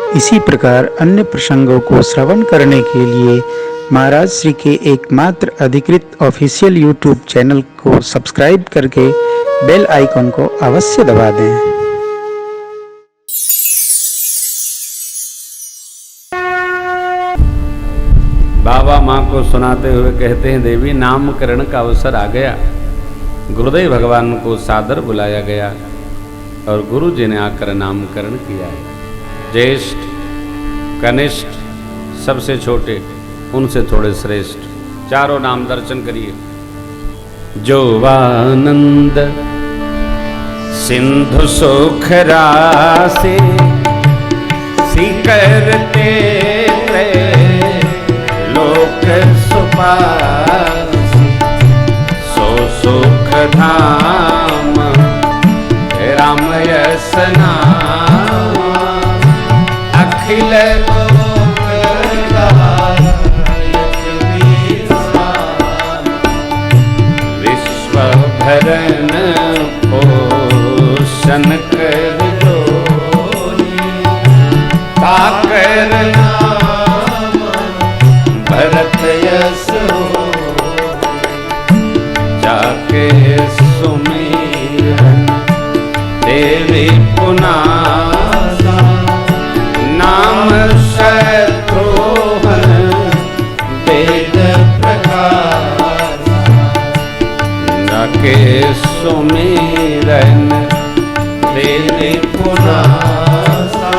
इसी प्रकार अन्य प्रसंगों को श्रवण करने के लिए महाराज श्री के एकमात्र अधिकृत ऑफिशियल यूट्यूब चैनल को सब्सक्राइब करके बेल आइकन को अवश्य दबा दें। बाबा माँ को सुनाते हुए कहते हैं, देवी नामकरण का अवसर आ गया। गुरुदेव भगवान को सादर बुलाया गया और गुरु जी ने आकर नामकरण किया है। ज्येष्ठ, कनिष्ठ, सबसे छोटे, उनसे थोड़े श्रेष्ठ, चारों नाम दर्शन करिए। जोवानंद सिंधु सुख राशि करते लोक सुपासी, सो सुख धाम राम यस नाम, अखिल लोक विश्व भरन पोषण कर ताकर नाम भरत यस जाके सुमिरन देवी पुनासा, नाम शत्रुघ्न वेद प्रकाश, जाके सुमिरन देवी पुनासा,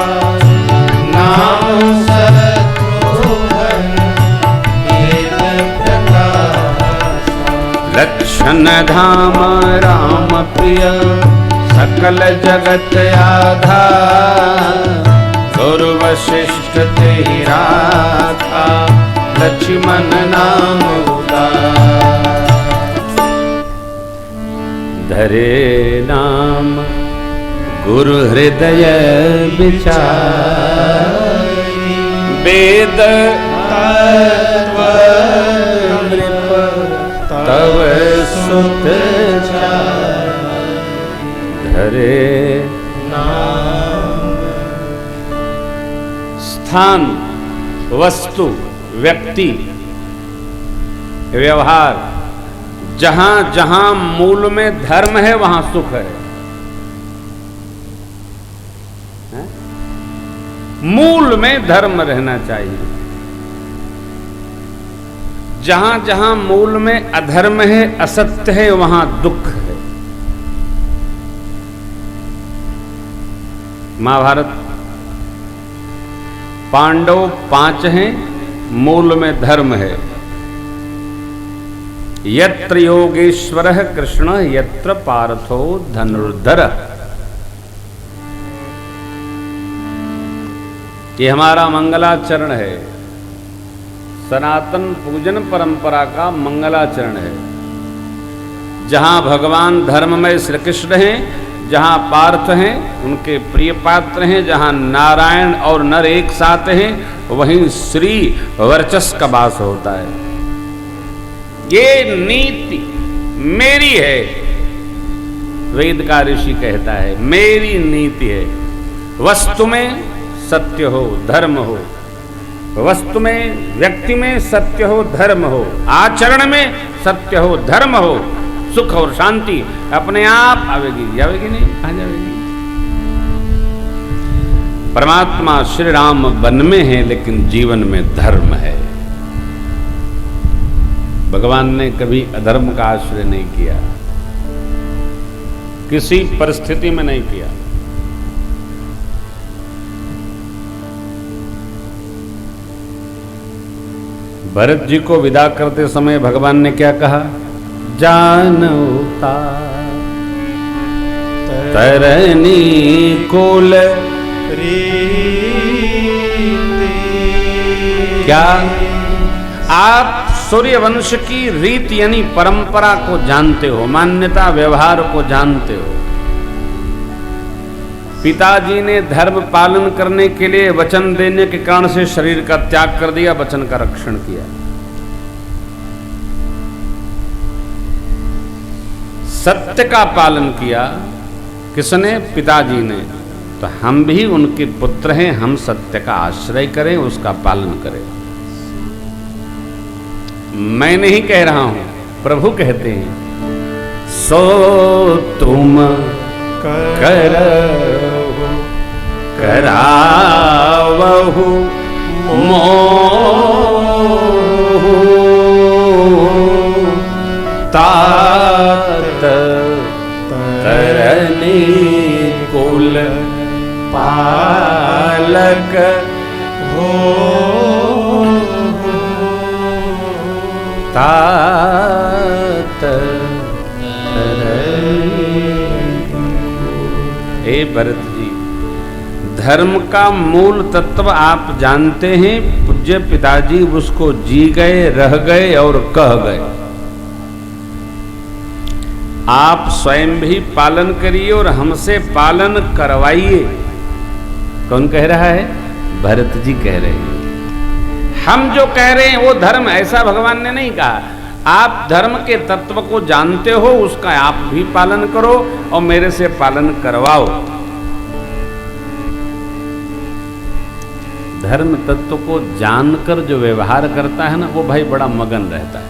नाम शत्रुघ्न वेद प्रकाश, लक्षण धाम राम प्रिय सकल जगत आधार, गुरु वशिष्ठ तेहि राखा लक्ष्मण नाम उदार, धरे नाम गुरु हृदय विचारी, वेद तत्व नृप तव सुत धरे नाम। स्थान, वस्तु, व्यक्ति, व्यवहार, जहां जहां मूल में धर्म है वहां सुख है। मूल में धर्म रहना चाहिए। जहां जहां मूल में अधर्म है, असत्य है, वहां दुख है। महाभारत, पांडव 5 हैं, मूल में धर्म है। यत्र योगेश्वरः कृष्ण यत्र पार्थो धनुर्धर। ये हमारा मंगलाचरण है, सनातन पूजन परंपरा का मंगलाचरण है। जहां भगवान धर्ममय श्री कृष्ण हैं, जहां पार्थ हैं, उनके प्रिय पात्र हैं, जहां नारायण और नर एक साथ हैं, वहीं श्री वर्चस्व का वास होता है। ये नीति मेरी है, वेद का ऋषि कहता है, मेरी नीति है। वस्तु में सत्य हो, धर्म हो, वस्तु में, व्यक्ति में सत्य हो, धर्म हो, आचरण में सत्य हो, धर्म हो, सुख और शांति अपने आप आवेगी। जावेगी नहीं, आ जाएगी। परमात्मा श्री राम वन में है, लेकिन जीवन में धर्म है। भगवान ने कभी अधर्म का आश्रय नहीं किया, किसी परिस्थिति में नहीं किया। भरत जी को विदा करते समय भगवान ने क्या कहा? जानता तरनी कुल क्या आप सूर्यवंश की रीत यानी परंपरा को जानते हो, मान्यता व्यवहार को जानते हो। पिताजी ने धर्म पालन करने के लिए वचन देने के कारण से शरीर का त्याग कर दिया, वचन का रक्षण किया। सत्य का पालन किया, किसने? पिताजी ने। तो हम भी उनके पुत्र हैं, हम सत्य का आश्रय करें, उसका पालन करें। मैं नहीं कह रहा हूं, प्रभु कहते हैं, सो तुम करहु करावहु मोहु तात तरनी कुल पालक हो तात। हे भरत जी, धर्म का मूल तत्व आप जानते हैं। पूज्य पिताजी उसको जी गए, रह गए और कह गए। आप स्वयं भी पालन करिए और हमसे पालन करवाइए। कौन कह रहा है? भरत जी कह रहे हैं। हम जो कह रहे हैं वो धर्म, ऐसा भगवान ने नहीं कहा। आप धर्म के तत्व को जानते हो, उसका आप भी पालन करो और मेरे से पालन करवाओ। धर्म तत्व को जानकर जो व्यवहार करता है ना, वो भाई बड़ा मगन रहता है।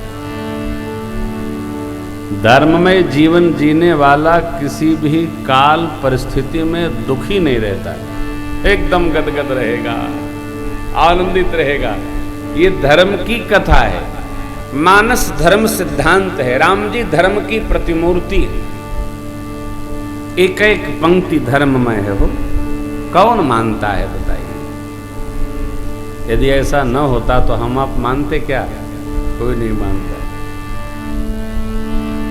धर्ममय जीवन जीने वाला किसी भी काल परिस्थिति में दुखी नहीं रहता है, एकदम गदगद रहेगा, आनंदित रहेगा। ये धर्म की कथा है, मानस धर्म सिद्धांत है। राम जी धर्म की प्रतिमूर्ति है, एक एक पंक्ति धर्ममय है। हो कौन मानता है बताइए? यदि ऐसा न होता तो हम आप मानते क्या? कोई नहीं मानता।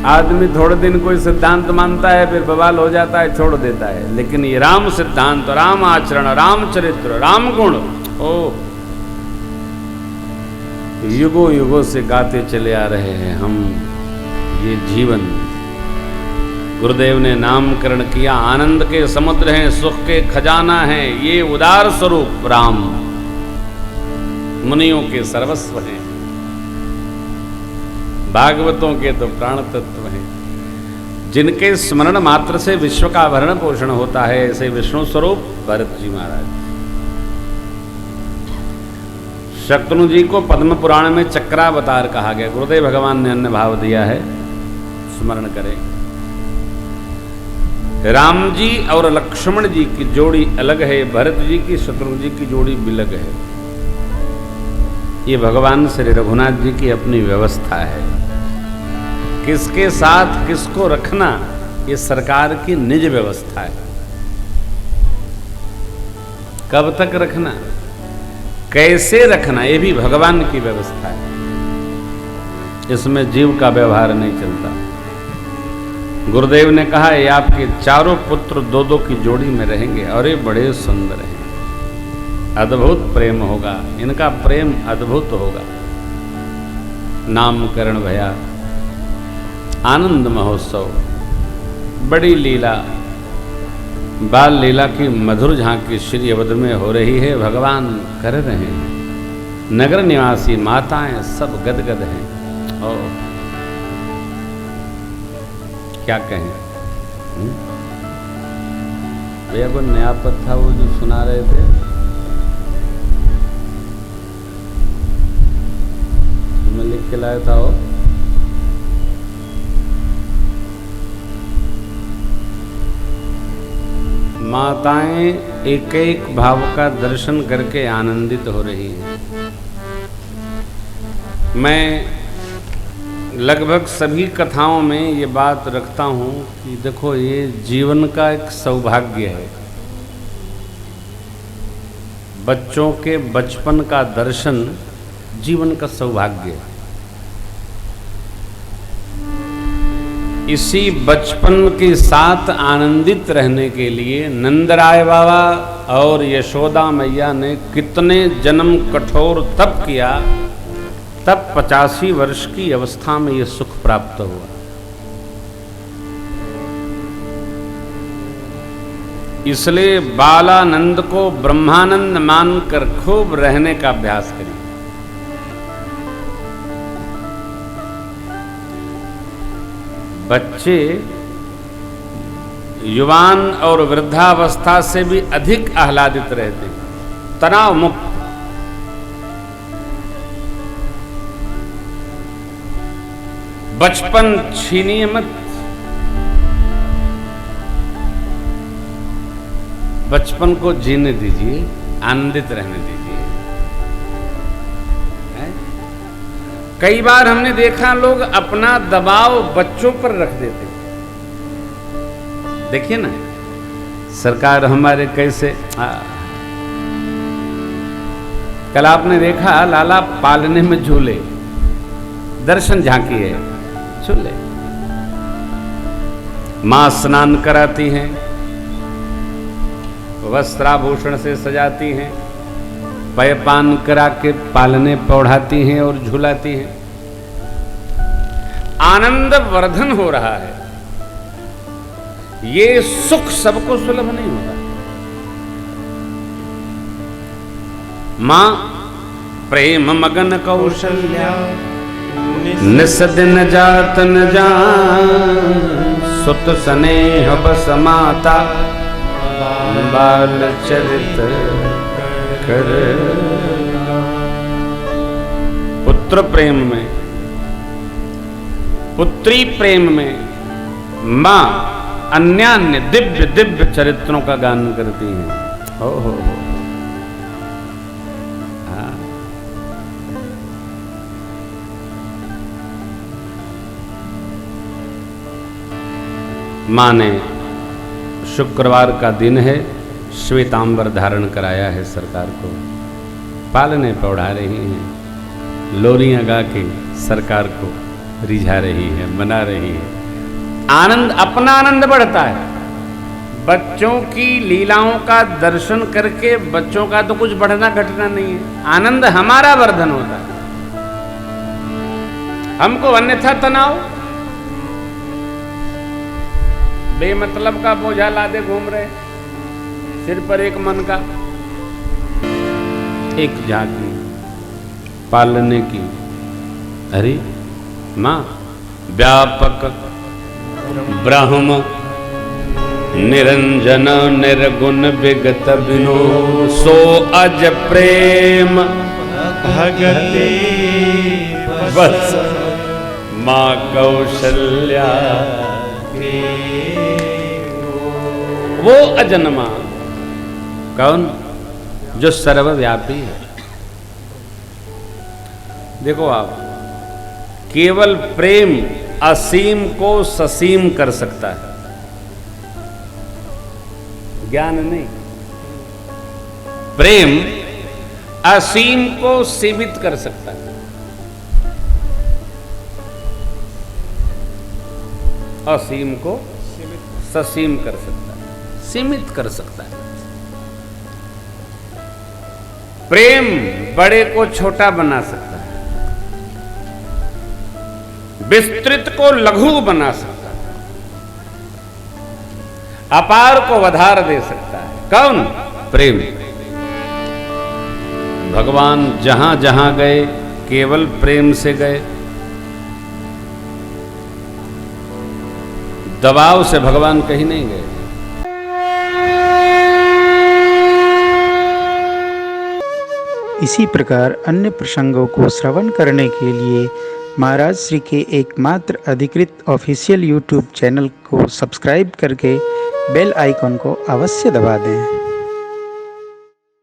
आदमी थोड़े दिन कोई सिद्धांत मानता है, फिर बवाल हो जाता है, छोड़ देता है। लेकिन ये राम सिद्धांत, राम आचरण, राम चरित्र, राम गुण, ओ युगों युगों से गाते चले आ रहे हैं हम ये जीवन। गुरुदेव ने नामकरण किया, आनंद के समुद्र हैं, सुख के खजाना हैं, ये उदार स्वरूप राम मुनियों के सर्वस्व हैं, भागवतों के तो प्राण तत्व हैं, जिनके स्मरण मात्र से विश्व का भरण पोषण होता है। ऐसे विष्णु स्वरूप भरत जी महाराज। शत्रुघ्न जी को पद्म पुराण में चक्रावतार कहा गया। गुरुदेव भगवान ने अन्य भाव दिया है, स्मरण करें। राम जी और लक्ष्मण जी की जोड़ी अलग है, भरत जी की शत्रुघ्न जी की जोड़ी बिलग है। ये भगवान श्री रघुनाथ जी की अपनी व्यवस्था है। किसके साथ किसको रखना, ये सरकार की निज व्यवस्था है। कब तक रखना, कैसे रखना, ये भी भगवान की व्यवस्था है। इसमें जीव का व्यवहार नहीं चलता। गुरुदेव ने कहा, ये आपके चारों पुत्र दो दो की जोड़ी में रहेंगे और ये बड़े सुंदर हैं, अद्भुत प्रेम होगा, इनका प्रेम अद्भुत होगा। नामकरण भया, आनंद महोत्सव, बड़ी लीला, बाल लीला की मधुर झांकी श्री अवध में हो रही है। भगवान कर रहे हैं, नगर निवासी माताएं सब गदगद हैं। और क्या कहें, भैया को नया पद था वो जो सुना रहे थे, मैं लिख के लाया था वो, माताएं एक एक भाव का दर्शन करके आनंदित हो रही हैं। मैं लगभग सभी कथाओं में ये बात रखता हूँ कि देखो, ये जीवन का एक सौभाग्य है। बच्चों के बचपन का दर्शन जीवन का सौभाग्य है। इसी बचपन के साथ आनंदित रहने के लिए नंदराय बाबा और यशोदा मैया ने कितने जन्म कठोर तप किया, तब 85 वर्ष की अवस्था में ये सुख प्राप्त हुआ। इसलिए बालानंद को ब्रह्मानंद मानकर खूब रहने का अभ्यास करिए। बच्चे युवान और वृद्धावस्था से भी अधिक आह्लादित रहते हैं, तनाव मुक्त। बचपन छीनिए मत, बचपन को जीने दीजिए, आनंदित रहने दीजिए। कई बार हमने देखा लोग अपना दबाव बच्चों पर रख देते। देखिए ना, सरकार हमारे कैसे कल आपने देखा लाला पालने में झूले, दर्शन झांकी है, झूले। मां स्नान कराती हैं, वस्त्राभूषण से सजाती हैं, पयपान करा के पालने पौढ़ाती हैं और झुलाती हैं। आनंद वर्धन हो रहा है। ये सुख सबको सुलभ नहीं होता। मां प्रेम मगन कौशल्या निस दिन जात न जान, सुत स्नेह बस माता बाल चरित कर। पुत्र प्रेम में, पुत्री प्रेम में मां अन्यान्य दिव्य दिव्य चरित्रों का गान करती हैं। हो हाँ। मां ने शुक्रवार का दिन है, श्वेतांबर धारण कराया है सरकार को, पालने पौढ़ा रही हैं, लोरियां गा के सरकार को रिझा रही है, मना रही है। आनंद, अपना आनंद बढ़ता है। बच्चों की लीलाओं का दर्शन करके बच्चों का तो कुछ बढ़ना घटना नहीं है, आनंद हमारा वर्धन होता है। हमको अन्यथा तनाव, बेमतलब का बोझा लादे घूम रहे, सिर पर एक मन का, एक झांकी पालने की। अरे मां व्यापक ब्रह्म निरंजन निर्गुण विगत बिनो, सो अज प्रेम भगति बस मां कौशल्या। वो अजन्मा कौन? जो सर्वव्यापी है। देखो आप, केवल प्रेम असीम को ससीम कर सकता है, ज्ञान नहीं। प्रेम असीम को सीमित कर सकता है, असीम को ससीम कर सकता है, सीमित कर सकता है। प्रेम बड़े को छोटा बना सकता है, विस्तृत को लघु बना सकता है, अपार को वधार दे सकता है। कौन? प्रेम। भगवान जहां जहां गए केवल प्रेम से गए, दबाव से भगवान कहीं नहीं गए। इसी प्रकार अन्य प्रसंगों को श्रवण करने के लिए महाराज श्री के एकमात्र अधिकृत ऑफिशियल यूट्यूब चैनल को सब्सक्राइब करके बेल आइकन को अवश्य दबा दें।